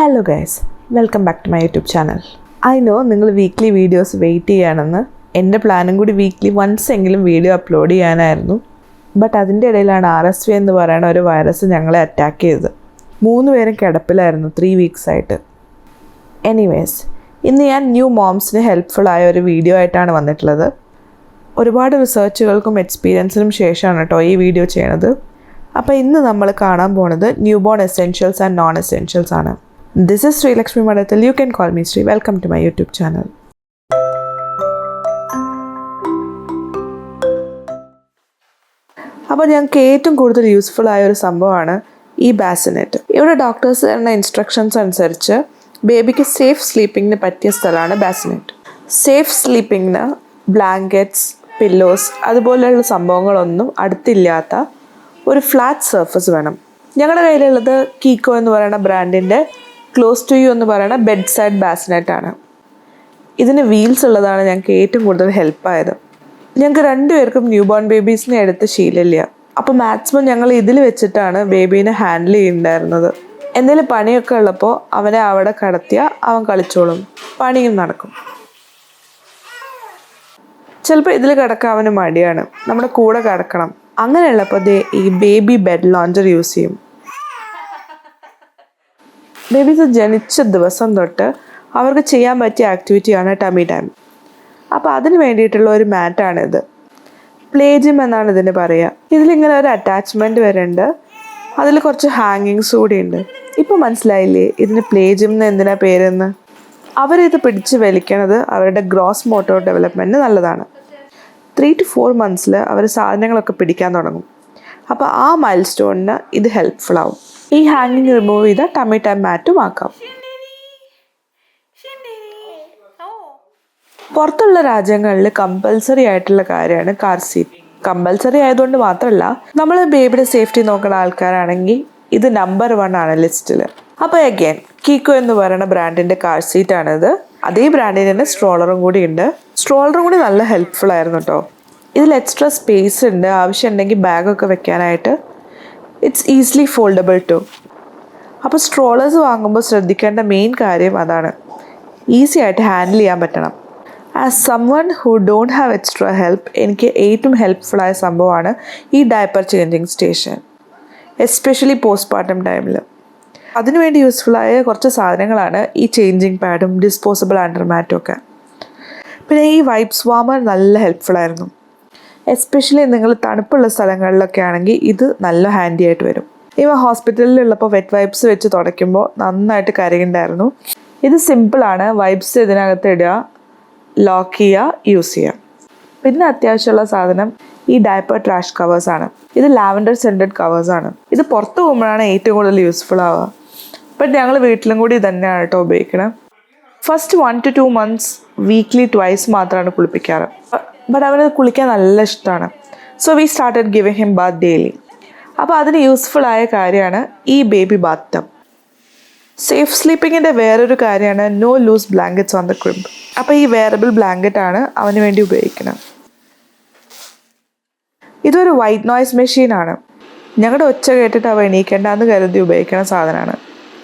Hello guys, welcome back to my YouTube channel. I know നിങ്ങൾ weekly videos wait ചെയ്യുകയാണെന്ന്. എൻ്റെ പ്ലാനും കൂടി വീക്ക്ലി വൺസ് എങ്കിലും വീഡിയോ അപ്ലോഡ് ചെയ്യാനായിരുന്നു. ബട്ട് അതിൻ്റെ ഇടയിലാണ് RSV എന്ന് പറയുന്ന ഒരു വൈറസ് ഞങ്ങളെ അറ്റാക്ക് ചെയ്തത്. 3 പേരും കിടപ്പിലായിരുന്നു 3 വീക്സ് ആയിട്ട്. എനിവേസ്, ഇന്ന് ഞാൻ ന്യൂ മോംസിന് ഹെൽപ്ഫുള്ളായ ഒരു വീഡിയോ ആയിട്ടാണ് വന്നിട്ടുള്ളത്. ഒരുപാട് റിസർച്ചുകൾക്കും എക്സ്പീരിയൻസിനും ശേഷമാണ് കേട്ടോ ഈ വീഡിയോ ചെയ്യണത്. അപ്പോൾ ഇന്ന് നമ്മൾ കാണാൻ പോണത് new born essentials and non essentials ആണ്. This is Sri Lakshmi Madathil. You can call me Sri. Welcome to my YouTube channel. അപ്പോൾ ഞങ്ങൾക്ക് ഏറ്റവും കൂടുതൽ യൂസ്ഫുൾ ആയ ഒരു സംഭവമാണ് ഈ ബാസിനെറ്റ്. ഇവിടെ ഡോക്ടേഴ്സ് തരുന്ന ഇൻസ്ട്രക്ഷൻസ് അനുസരിച്ച് ബേബിക്ക് സേഫ് സ്ലീപ്പിങ്ങിന് പറ്റിയ സ്ഥലമാണ് ബാസിനെറ്റ്. സേഫ് സ്ലീപ്പിങ്ങിന് ബ്ലാങ്കറ്റ്സ്, പില്ലോസ് അതുപോലെയുള്ള സംഭവങ്ങളൊന്നും അടുത്തില്ലാത്ത ഒരു ഫ്ലാറ്റ് സർഫസ് വേണം. ഞങ്ങളുടെ കയ്യിലുള്ളത് കീക്കോ എന്ന് പറയുന്ന ബ്രാൻഡിൻ്റെ ക്ലോസ് ടു യു എന്ന് പറയുന്ന ബെഡ് സൈഡ് ബാസിനെറ്റ് ആണ്. ഇതിന് വീൽസ് ഉള്ളതാണ് ഞങ്ങൾക്ക് ഏറ്റവും കൂടുതൽ ഹെൽപ്പായത്. ഞങ്ങൾക്ക് 2 പേർക്കും ന്യൂ ബോൺ ബേബീസിനെ എടുത്ത് ശീലമില്ല. അപ്പോൾ മാക്സിമം ഞങ്ങൾ ഇതിൽ വെച്ചിട്ടാണ് ബേബീനെ ഹാൻഡിൽ ചെയ്യുന്നുണ്ടായിരുന്നത്. എന്തെങ്കിലും പണിയൊക്കെ ഉള്ളപ്പോൾ അവനെ അവിടെ കടത്തിയാൽ അവൻ കളിച്ചോളും, പണിയും നടക്കും. ചിലപ്പോൾ ഇതിൽ കിടക്കാൻ അവന് മടിയാണ്, നമ്മുടെ കൂടെ കിടക്കണം. അങ്ങനെയുള്ളപ്പോൾ ഈ ബേബി ബെഡ് ലോഞ്ചർ യൂസ് ചെയ്യും. ബേബീസ് ജനിച്ച ദിവസം തൊട്ട് അവർക്ക് ചെയ്യാൻ പറ്റിയ ആക്ടിവിറ്റിയാണ് ടമ്മി ടൈം. അപ്പോൾ അതിന് വേണ്ടിയിട്ടുള്ള ഒരു മാറ്റാണിത്. പ്ലേ ജിം എന്നാണ് ഇതിന് പറയുക. ഇതിലിങ്ങനെ ഒരു അറ്റാച്ച്മെൻറ്റ് വരുന്നുണ്ട്, അതിൽ കുറച്ച് ഹാങ്ങിങ്സ് കൂടി ഉണ്ട്. ഇപ്പോൾ മനസ്സിലായില്ലേ ഇതിന് പ്ലേ ജിം എന്ന് എന്തിനാ പേരെന്ന്? അവരിത് പിടിച്ച് വലിക്കണത് അവരുടെ ഗ്രോസ് മോട്ടോർ ഡെവലപ്മെൻറ്റിന് നല്ലതാണ്. 3 to 4 months അവർ സാധനങ്ങളൊക്കെ പിടിക്കാൻ തുടങ്ങും. അപ്പോൾ ആ മൈൽ സ്റ്റോണിന് ഇത് ഹെൽപ്ഫുൾ ആവും. ഈ ഹാങ്ങിങ് റിമൂവ് ചെയ്ത ടമ്മി ടൈം മാറ്റും ആക്കാം. പുറത്തുള്ള രാജ്യങ്ങളിൽ കമ്പൽസറി ആയിട്ടുള്ള കാര്യമാണ് കാർ സീറ്റ്. കമ്പൽസറി ആയതുകൊണ്ട് മാത്രമല്ല, നമ്മൾ ബേബിയുടെ സേഫ്റ്റി നോക്കുന്ന ആൾക്കാരാണെങ്കിൽ ഇത് നമ്പർ 1 ആണ് ലിസ്റ്റിൽ. അപ്പോൾ അഗൈൻ കീക്കോ എന്ന് പറയുന്ന ബ്രാൻഡിൻ്റെ കാർ സീറ്റാണിത്. അതേ ബ്രാൻഡിന് തന്നെ സ്ട്രോളറും കൂടി ഉണ്ട്. സ്ട്രോളറും കൂടി നല്ല ഹെൽപ്ഫുൾ ആയിരുന്നു കേട്ടോ. ഇതിൽ എക്സ്ട്രാ സ്പേസ് ഉണ്ട്, ആവശ്യമുണ്ടെങ്കിൽ ബാഗൊക്കെ വെക്കാനായിട്ട്. It's easily foldable too. അപ്പോൾ സ്ട്രോളേഴ്സ് വാങ്ങുമ്പോൾ ശ്രദ്ധിക്കേണ്ട മെയിൻ കാര്യം അതാണ്, ഈസി ആയിട്ട് ഹാൻഡിൽ ചെയ്യാൻ പറ്റണം. As someone who don't have extra help, എനിക്ക് ഏറ്റവും ഹെൽപ്ഫുള്ളായ സംഭവമാണ് ഈ diaper changing station, especially postpartum ടൈമിൽ. അതിനുവേണ്ടി യൂസ്ഫുള്ളായ കുറച്ച് സാധനങ്ങളാണ് ഈ ചേഞ്ചിങ് പാഡും ഡിസ്പോസിബിൾ അണ്ടർമാറ്റും ഒക്കെ. പിന്നെ ഈ വൈപ്സ് വാമർ നല്ല ഹെൽപ്ഫുള്ളായിരുന്നു. എസ്പെഷ്യലി നിങ്ങൾ തണുപ്പുള്ള സ്ഥലങ്ങളിലൊക്കെ ആണെങ്കിൽ ഇത് നല്ല ഹാൻഡി ആയിട്ട് വരും. ഇവ ഹോസ്പിറ്റലിലുള്ളപ്പോൾ വെറ്റ് വൈപ്സ് വെച്ച് തുടയ്ക്കുമ്പോൾ നന്നായിട്ട് കരയുണ്ടായിരുന്നു. ഇത് സിമ്പിളാണ്. വൈപ്സ് ഇതിനകത്ത് ഇടുക, ലോക്ക് ചെയ്യുക, യൂസ് ചെയ്യുക. പിന്നെ അത്യാവശ്യമുള്ള സാധനം ഈ ഡയപ്പർ ട്രാഷ് കവേഴ്സാണ്. ഇത് ലാവൻഡർ സെൻറ്റഡ് കവേഴ്സാണ്. ഇത് പുറത്ത് പോകുമ്പോഴാണ് ഏറ്റവും കൂടുതൽ യൂസ്ഫുൾ ആവുക. ബട്ട് ഞങ്ങൾ വീട്ടിലും കൂടി തന്നെയാണ് കേട്ടോ ഉപയോഗിക്കണം. ഫസ്റ്റ് 1 to 2 months വീക്ക്ലി 2 മാത്രമാണ് കുളിപ്പിക്കാറ്. ബട്ട് അവന് കുളിക്കാൻ നല്ല ഇഷ്ടമാണ്. So we started giving him bath daily. അപ്പോൾ അതിന് യൂസ്ഫുൾ ആയ കാര്യമാണ് ഈ ബേബി ബാത്ത് ടബ്. സേഫ് സ്ലീപ്പിങ്ങിൻ്റെ വേറൊരു കാര്യമാണ് no loose blankets on the crib. അപ്പോൾ ഈ വെയറബിൾ ബ്ലാങ്കറ്റ് ആണ് അവന് വേണ്ടി ഉപയോഗിക്കുന്നത്. ഇതൊരു വൈറ്റ് നോയ്സ് മെഷീനാണ്. ഞങ്ങളുടെ ഒച്ച കേട്ടിട്ട് അവ എണീക്കേണ്ടെന്ന് കരുതി ഉപയോഗിക്കുന്ന സാധനമാണ്.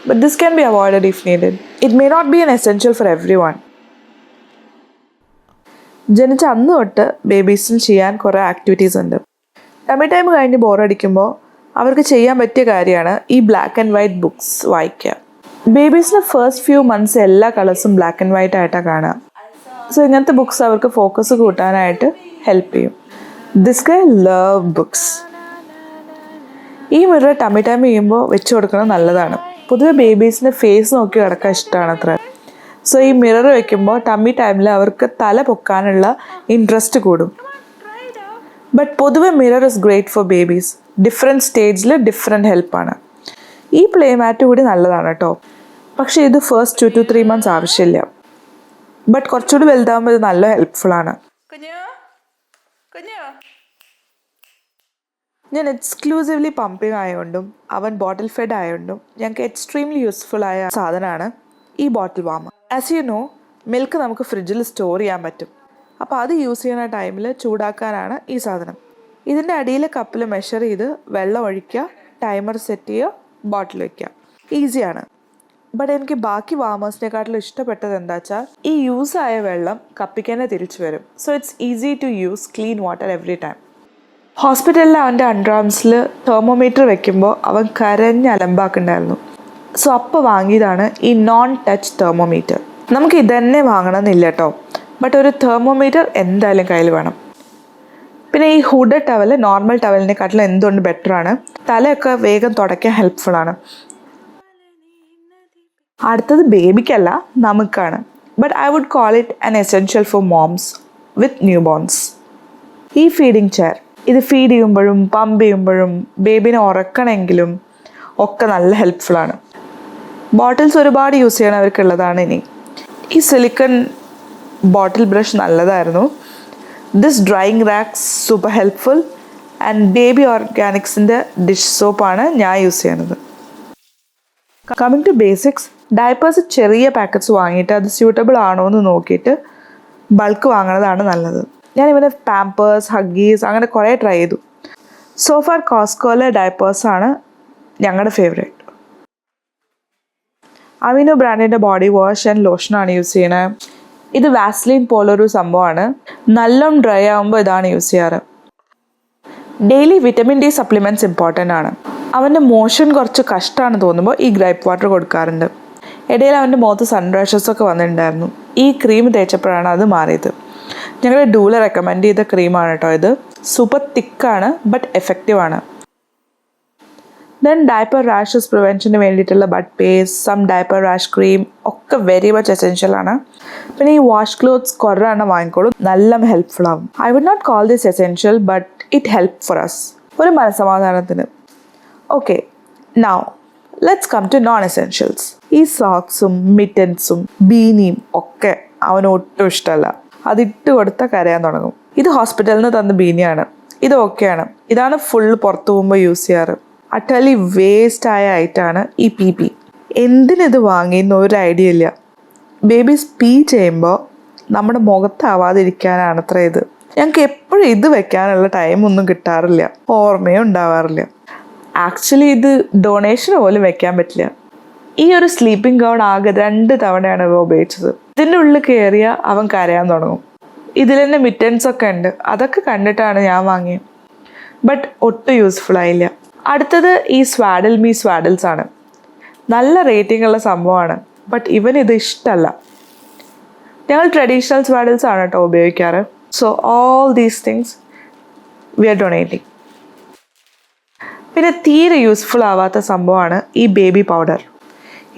But this can be avoided if needed. It may not be an essential for every one. ജനിച്ച അന്ന് തൊട്ട് ബേബീസിന് ചെയ്യാൻ കുറേ ആക്ടിവിറ്റീസ് ഉണ്ട്. ടമ്മി ടൈം കഴിഞ്ഞ് ബോറടിക്കുമ്പോൾ അവർക്ക് ചെയ്യാൻ പറ്റിയ കാര്യമാണ് ഈ ബ്ലാക്ക് ആൻഡ് വൈറ്റ് ബുക്സ് വായിക്കുക. ബേബീസിന് ഫസ്റ്റ് ഫ്യൂ മന്ത്സ് എല്ലാ കളേഴ്സും ബ്ലാക്ക് ആൻഡ് വൈറ്റ് ആയിട്ടാണ് കാണുക. സോ ഇങ്ങനത്തെ ബുക്സ് അവർക്ക് ഫോക്കസ് കൂട്ടാനായിട്ട് ഹെൽപ്പ് ചെയ്യും. This guy love books. ഈ മിറർ ടമ്മി ടൈം ചെയ്യുമ്പോൾ വെച്ച് കൊടുക്കുന്നത് നല്ലതാണ്. പൊതുവെ ബേബീസിന് ഫേസ് നോക്കി കിടക്കാൻ ഇഷ്ടമാണ് അത്ര. സോ ഈ മിറർ വയ്ക്കുമ്പോൾ ടമ്മി ടൈമിൽ അവർക്ക് തല പൊക്കാനുള്ള ഇൻട്രസ്റ്റ് കൂടും. ബട്ട് പൊതുവെ mirror is great four babies. Different സ്റ്റേജിൽ ഡിഫറെൻറ്റ് ഹെൽപ്പാണ്. ഈ പ്ലേ മാറ്റ് കൂടി നല്ലതാണ് കേട്ടോ. പക്ഷേ ഇത് ഫസ്റ്റ് 2 to 3 months ആവശ്യമില്ല. ബട്ട് കുറച്ചുകൂടി വലുതാകുമ്പോൾ ഇത് നല്ല ഹെൽപ്ഫുള്ളാണ്. ഞാൻ എക്സ്ക്ലൂസീവ്ലി പമ്പിങ് ആയതുകൊണ്ടും അവൻ ബോട്ടിൽ ഫെഡ് ആയതുകൊണ്ടും ഞങ്ങൾക്ക് എക്സ്ട്രീംലി യൂസ്ഫുൾ ആയ സാധനമാണ് ഈ bottle warmer. As you know, milk നമുക്ക് ഫ്രിഡ്ജിൽ സ്റ്റോർ ചെയ്യാൻ പറ്റും. അപ്പോൾ അത് യൂസ് ചെയ്യുന്ന ടൈമിൽ ചൂടാക്കാനാണ് ഈ സാധനം. ഇതിൻ്റെ അടിയിലെ കപ്പിൽ മെഷർ ചെയ്ത് വെള്ളം ഒഴിക്കുക, ടൈമർ സെറ്റ് ചെയ്യുക, ബോട്ടിൽ വയ്ക്കുക. ഈസിയാണ്. ബട്ട് എനിക്ക് ബാക്കി വാമേഴ്സിനെക്കാട്ടിലും ഇഷ്ടപ്പെട്ടത് എന്താ വെച്ചാൽ ഈ യൂസ് ആയ വെള്ളം കപ്പിക്ക് തന്നെ തിരിച്ചു വരും. So it's easy to use clean water every time. ഹോസ്പിറ്റലിൽ അവൻ്റെ അണ്ടർആംസിൽ തെർമോമീറ്റർ വെക്കുമ്പോൾ അവൻ കരഞ്ഞ് അലമ്പാക്കുണ്ടായിരുന്നു. സോ അപ്പോൾ വാങ്ങിയതാണ് ഈ നോൺ ടച്ച് തെർമോമീറ്റർ. നമുക്ക് ഇതന്നെ വാങ്ങണമെന്നില്ല കേട്ടോ, ബട്ട് ഒരു തെർമോമീറ്റർ എന്തായാലും കയ്യിൽ വേണം. പിന്നെ ഈ ഹുഡ് ടവൽ നോർമൽ ടവലിനെക്കാട്ടിലും എന്തുകൊണ്ട് ബെറ്ററാണ്, തലയൊക്കെ വേഗം തുടയ്ക്കാൻ ഹെൽപ്ഫുള്ളാണ്. അടുത്തത് ബേബിക്കല്ല, നമുക്കാണ്. But I would call it an essential for moms with newborns. ഈ ഫീഡിങ് ചെയർ, ഇത് ഫീഡ് ചെയ്യുമ്പോഴും പമ്പ് ചെയ്യുമ്പോഴും ബേബിനെ ഉറക്കണമെങ്കിലും ഒക്കെ നല്ല ഹെൽപ്ഫുള്ളാണ്. ബോട്ടിൽസ് ഒരുപാട് യൂസ് ചെയ്യണവർക്കുള്ളതാണ്. ഇനി ഈ സിലിക്കൺ ബോട്ടിൽ ബ്രഷ് നല്ലതായിരുന്നു. This drying racks super helpful. And baby ഓർഗാനിക്സിൻ്റെ ഡിഷ് സോപ്പാണ് ഞാൻ യൂസ് ചെയ്യുന്നത്. കമ്മിങ് ടു ബേസിക്സ്, ഡയപ്പേഴ്സ് ചെറിയ പാക്കറ്റ്സ് വാങ്ങിയിട്ട് അത് സ്യൂട്ടബിൾ ആണോ എന്ന് നോക്കിയിട്ട് ബൾക്ക് വാങ്ങുന്നതാണ് നല്ലത്. ഞാൻ ഇവന് പാമ്പേഴ്സ്, ഹഗ്ഗീസ് അങ്ങനെ കുറേ ട്രൈ ചെയ്തു. സോഫാർ കോസ്കോയിലെ ഡയപ്പേഴ്സാണ് ഞങ്ങളുടെ ഫേവറേറ്റ്. അമിനോ ബ്രാൻഡിൻ്റെ ബോഡി വാഷ് ആൻഡ് ലോഷനാണ് യൂസ് ചെയ്യണത്. ഇത് വാസ്ലിൻ പോലൊരു സംഭവമാണ്. നല്ലോണം ഡ്രൈ ആകുമ്പോൾ ഇതാണ് യൂസ് ചെയ്യാറ്. Daily vitamin D supplements important ആണ്. അവൻ്റെ മോഷൻ കുറച്ച് കഷ്ടമാണ് തോന്നുമ്പോൾ ഈ ഗ്രേപ്പ് വാട്ടർ കൊടുക്കാറുണ്ട്. ഇടയിൽ അവൻ്റെ മുഖത്ത് സൺറാഷസൊക്കെ വന്നിട്ടുണ്ടായിരുന്നു. ഈ ക്രീം തേച്ചപ്പോഴാണ് അത് മാറിയത്. ഞങ്ങൾ ഡൂല റെക്കമെൻഡ് ചെയ്ത ക്രീമാണ് കേട്ടോ ഇത്. സൂപ്പർ തിക്കാണ് ബട്ട് എഫക്റ്റീവാണ്. ദെൻ ഡയപ്പർ റാഷസ് പ്രിവെൻഷന് വേണ്ടിയിട്ടുള്ള butt paste, some diaper rash cream ഒക്കെ വെരി മച്ച് എസെൻഷ്യലാണ്. പിന്നെ ഈ വാഷ് ക്ലോത്ത്സ് കുറേ എണ്ണം വാങ്ങിക്കോളും, നല്ല ഹെൽപ്ഫുൾ ആവും. I would not call this essential but it help for us, ഒരു മനസ്സമാധാനത്തിന്. Okay, now let's come to non essentials. ഈ സോക്സും മിറ്റൻസും ബീനിയും ഒക്കെ അവന് ഒട്ടും ഇഷ്ടമല്ല. അതിട്ട് കൊടുത്താൽ കരയാൻ തുടങ്ങും. ഇത് ഹോസ്പിറ്റലിൽ നിന്ന് തന്ന ബീനിയാണ്. ഇത് ഓക്കെയാണ്. ഇതാണ് ഫുൾ പുറത്തു പോകുമ്പോൾ യൂസ് ചെയ്യാറ്. അട്ടലി വേസ്റ്റായ ഐറ്റമാണ് ഈ പി. എന്തിനിത് വാങ്ങിയെന്ന് ഒരു ഐഡിയ ഇല്ല. ബേബീസ് പീ ചെയ്യുമ്പോൾ നമ്മുടെ മുഖത്താവാതിരിക്കാനാണ് അത്ര ഇത്. ഞങ്ങൾക്ക് എപ്പോഴും ഇത് വെക്കാനുള്ള ടൈമൊന്നും കിട്ടാറില്ല, ഓർമ്മയും ഉണ്ടാവാറില്ല. ആക്ച്വലി ഇത് ഡൊണേഷൻ പോലും വെക്കാൻ പറ്റില്ല. ഈ ഒരു സ്ലീപ്പിംഗ് ഗൗൺ ആകെ 2 തവണയാണ് ഇവ ഉപയോഗിച്ചത്. ഇതിൻ്റെ ഉള്ളിൽ കയറിയാൽ അവൻ കരയാൻ തുടങ്ങും. ഇതിൽ തന്നെ മിറ്റൻസൊക്കെ ഉണ്ട്, അതൊക്കെ കണ്ടിട്ടാണ് ഞാൻ വാങ്ങിയത്. ബട്ട് ഒട്ടും യൂസ്ഫുൾ ആയില്ല. അടുത്തത് ഈ സ്വാഡിൽ മീ സ്വാഡിൽസ് ആണ്. നല്ല റേറ്റിംഗ് ഉള്ള സംഭവമാണ്, ബട്ട് ഇവനിത് ഇഷ്ടമല്ല. ഞങ്ങൾ ട്രഡീഷണൽ സ്വാഡിൽസ് ആണ് കേട്ടോ ഉപയോഗിക്കാറ്. So all these things we are donating. പിന്നെ തീരെ യൂസ്ഫുൾ ആവാത്ത സംഭവമാണ് ഈ ബേബി പൗഡർ.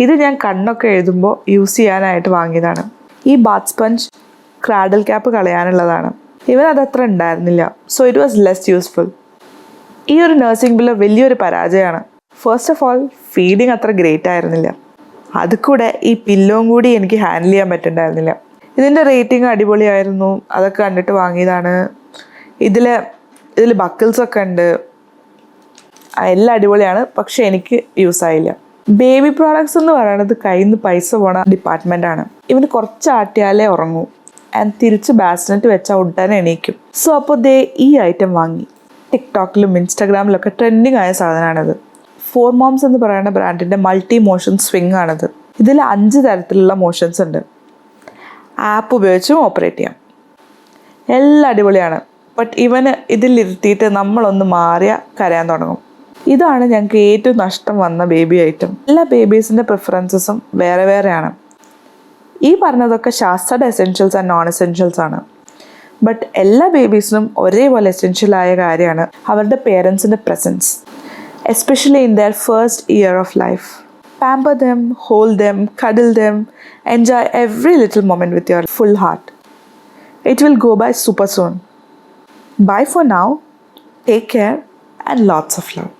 ഇത് ഞാൻ കണ്ണൊക്കെ എഴുതുമ്പോൾ യൂസ് ചെയ്യാനായിട്ട് വാങ്ങിയതാണ്. ഈ ബാത്ത് സ്പഞ്ച് ക്രാഡിൽ ക്യാപ്പ് കളയാനുള്ളതാണ്. ഇവനതത്ര ഉണ്ടായിരുന്നില്ല. So it was less useful. ഈ ഒരു നഴ്സിംഗ് ബില്ല് വലിയൊരു പരാജയമാണ്. ഫസ്റ്റ് ഓഫ് ഓൾ ഫീഡിങ് അത്ര ഗ്രേറ്റ് ആയിരുന്നില്ല. അത് കൂടെ ഈ പില്ലോയും കൂടി എനിക്ക് ഹാൻഡിൽ ചെയ്യാൻ പറ്റുന്നുണ്ടായിരുന്നില്ല. ഇതിൻ്റെ റേറ്റിംഗ് അടിപൊളിയായിരുന്നു, അതൊക്കെ കണ്ടിട്ട് വാങ്ങിയതാണ്. ഇതിൽ ബക്കിൾസൊക്കെ ഉണ്ട്, എല്ലാം അടിപൊളിയാണ്. പക്ഷെ എനിക്ക് യൂസ് ആയില്ല. ബേബി പ്രോഡക്ട്സ് എന്ന് പറയുന്നത് കയ്യിൽ നിന്ന് പൈസ പോണ ഡിപ്പാർട്ട്മെൻറ്റാണ്. ഇവന് കുറച്ച് ആട്ടിയാലേ ഉറങ്ങൂ, ആൻഡ് തിരിച്ച് ബാസ്റ്റിനെറ്റ് വെച്ചാൽ ഉടനെ എണീക്കും. സോ അപ്പോൾ ഈ ഐറ്റം വാങ്ങി. ടിക്ടോക്കിലും ഇൻസ്റ്റാഗ്രാമിലൊക്കെ ട്രെൻഡിങ് ആയ സാധനമാണിത്. 4 Moms എന്ന് പറയുന്ന ബ്രാൻഡിൻ്റെ മൾട്ടി മോഷൻ സ്വിങ് ആണിത്. ഇതിൽ 5 തരത്തിലുള്ള മോഷൻസ് ഉണ്ട്. ആപ്പ് ഉപയോഗിച്ചും ഓപ്പറേറ്റ് ചെയ്യാം. എല്ലാം അടിപൊളിയാണ്. ബട്ട് ഇവന് ഇതിലിരുത്തിയിട്ട് നമ്മളൊന്ന് മാറിയാൽ കരയാൻ തുടങ്ങും. ഇതാണ് ഞങ്ങൾക്ക് ഏറ്റവും നഷ്ടം വന്ന ബേബി ഐറ്റം. എല്ലാ ബേബീസിൻ്റെ പ്രിഫറൻസസും വേറെ വേറെയാണ്. ഈ പറഞ്ഞതൊക്കെ ശാസ്ത്രയുടെ എസെൻഷ്യൽസ് ആൻഡ് നോൺ എസെൻഷ്യൽസ് ആണ്. ബട്ട് എല്ലാ ബേബീസിനും ഒരേപോലെ എസെൻഷ്യലായ കാര്യമാണ് അവരുടെ പേരൻസിൻ്റെ presence, especially in their first year of life. Pamper them, hold them, cuddle them, enjoy every little moment with your full heart. It will go by super soon. Bye for now. Take care and lots of love.